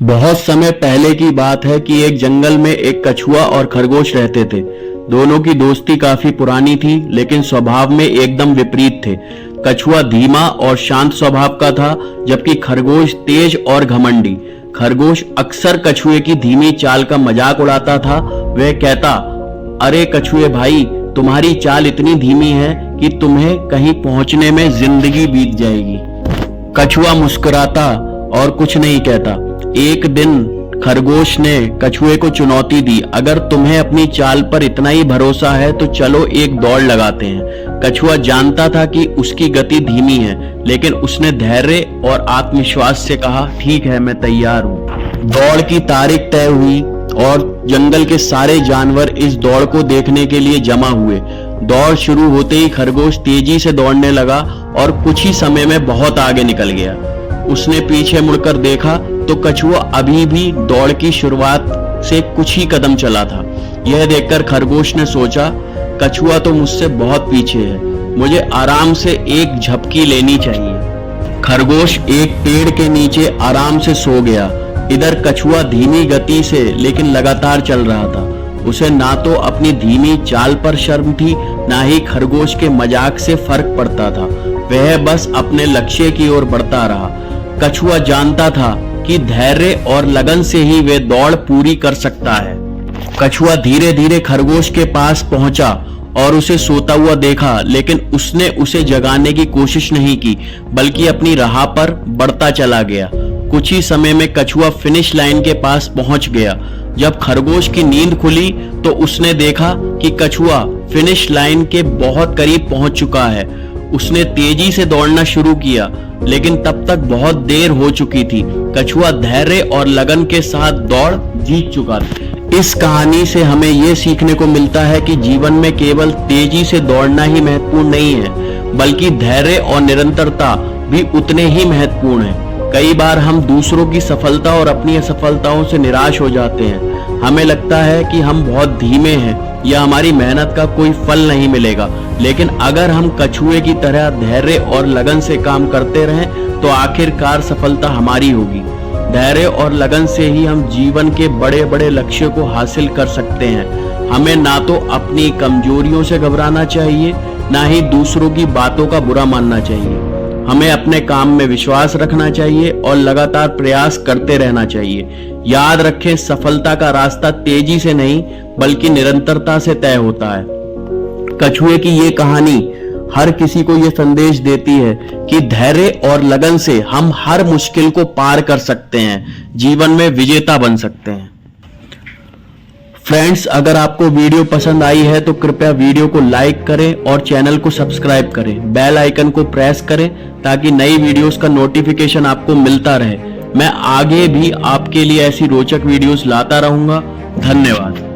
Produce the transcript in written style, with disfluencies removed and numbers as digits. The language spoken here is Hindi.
बहुत समय पहले की बात है कि एक जंगल में एक कछुआ और खरगोश रहते थे। दोनों की दोस्ती काफी पुरानी थी, लेकिन स्वभाव में एकदम विपरीत थे। कछुआ धीमा और शांत स्वभाव का था, जबकि खरगोश तेज और घमंडी। खरगोश अक्सर कछुए की धीमी चाल का मजाक उड़ाता था। वह कहता, अरे कछुए भाई, तुम्हारी चाल इतनी धीमी है कि तुम्हें कहीं पहुंचने में जिंदगी बीत जाएगी। कछुआ मुस्कुराता और कुछ नहीं कहता। एक दिन खरगोश ने कछुए को चुनौती दी, अगर तुम्हें अपनी चाल पर इतना ही भरोसा है तो चलो एक दौड़ लगाते हैं। कछुआ जानता था कि उसकी गति धीमी है, लेकिन उसने धैर्य और आत्मविश्वास से कहा, ठीक है, मैं तैयार हूँ। दौड़ की तारीख तय हुई और जंगल के सारे जानवर इस दौड़ को देखने के लिए जमा हुए। दौड़ शुरू होते ही खरगोश तेजी से दौड़ने लगा और कुछ ही समय में बहुत आगे निकल गया। उसने पीछे मुड़कर देखा तो कछुआ अभी भी दौड़ की शुरुआत से कुछ ही कदम चला था। यह देखकर खरगोश ने सोचा, कछुआ तो मुझसे बहुत पीछे है, मुझे आराम से एक झपकी लेनी चाहिए। खरगोश एक पेड़ के नीचे आराम से सो गया। इधर कछुआ धीमी गति से लेकिन लगातार चल रहा था। उसे ना तो अपनी धीमी चाल पर शर्म थी, ना ही खरगोश के मजाक से फर्क पड़ता था। वह बस अपने लक्ष्य की ओर बढ़ता रहा। कछुआ जानता था कि धैर्य और लगन से ही वे दौड़ पूरी कर सकता है। कछुआ धीरे धीरे खरगोश के पास पहुंचा और उसे सोता हुआ देखा, लेकिन उसने उसे जगाने की कोशिश नहीं की, बल्कि अपनी राह पर बढ़ता चला गया। कुछ ही समय में कछुआ फिनिश लाइन के पास पहुंच गया। जब खरगोश की नींद खुली तो उसने देखा कि कछुआ फिनिश लाइन के बहुत करीब पहुंच चुका है। उसने तेजी से दौड़ना शुरू किया, लेकिन तब तक बहुत देर हो चुकी थी। कछुआ धैर्य और लगन के साथ दौड़ जीत चुका था। इस कहानी से हमें यह सीखने को मिलता है कि जीवन में केवल तेजी से दौड़ना ही महत्वपूर्ण नहीं है, बल्कि धैर्य और निरंतरता भी उतने ही महत्वपूर्ण है। कई बार हम दूसरों की सफलता और अपनी असफलताओं से निराश हो जाते हैं। हमें लगता है कि हम बहुत धीमे हैं या हमारी मेहनत का कोई फल नहीं मिलेगा, लेकिन अगर हम कछुए की तरह धैर्य और लगन से काम करते रहें तो आखिरकार सफलता हमारी होगी। धैर्य और लगन से ही हम जीवन के बड़े बड़े लक्ष्यों को हासिल कर सकते हैं। हमें ना तो अपनी कमजोरियों से घबराना चाहिए, ना ही दूसरों की बातों का बुरा मानना चाहिए। हमें अपने काम में विश्वास रखना चाहिए और लगातार प्रयास करते रहना चाहिए। याद रखें, सफलता का रास्ता तेजी से नहीं बल्कि निरंतरता से तय होता है। कछुए की ये कहानी हर किसी को ये संदेश देती है कि धैर्य और लगन से हम हर मुश्किल को पार कर सकते हैं, जीवन में विजेता बन सकते हैं। फ्रेंड्स, अगर आपको वीडियो पसंद आई है तो कृपया वीडियो को लाइक करें और चैनल को सब्सक्राइब करें। बेल आइकन को प्रेस करें ताकि नई वीडियोस का नोटिफिकेशन आपको मिलता रहे। मैं आगे भी आपके लिए ऐसी रोचक वीडियोस लाता रहूंगा। धन्यवाद।